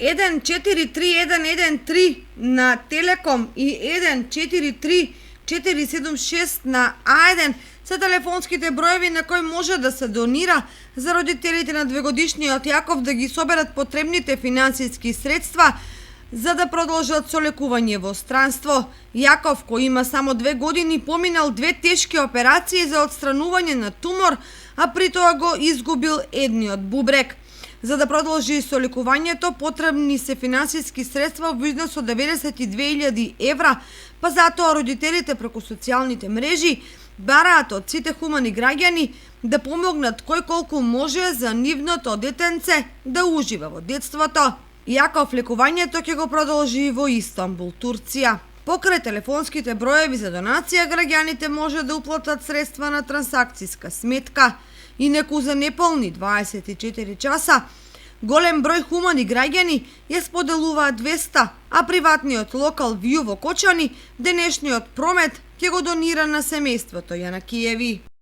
143 на Телеком и 143-476 на А1 се телефонските броеви на кои може да се донира за родителите на двегодишниот Јаков да ги соберат потребните финансиски средства за да продолжат со лекување во странство. Јаков, кој има само 2 години, поминал 2 тешки операции за отстранување на тумор, а при тоа го изгубил едниот бубрек. За да продолжи со лекувањето, потребни се финансиски средства во износ од 92.000 евра, па затоа родителите преку социјалните мрежи бараат од сите хумани граѓани да помогнат кој колку може за нивното детенце да ужива во детството. Јаков лекувањето ќе го продолжи во Истанбул, Турција. Покрај телефонските броеви за донација, граѓаните може да уплатат средства на трансакцијска сметка. Инеку за неполни 24 часа, голем број хумани граѓани ја споделуваат 200, а приватниот локал Виу во Кочани денешниот промет ќе го донира на семејството Јанакиеви.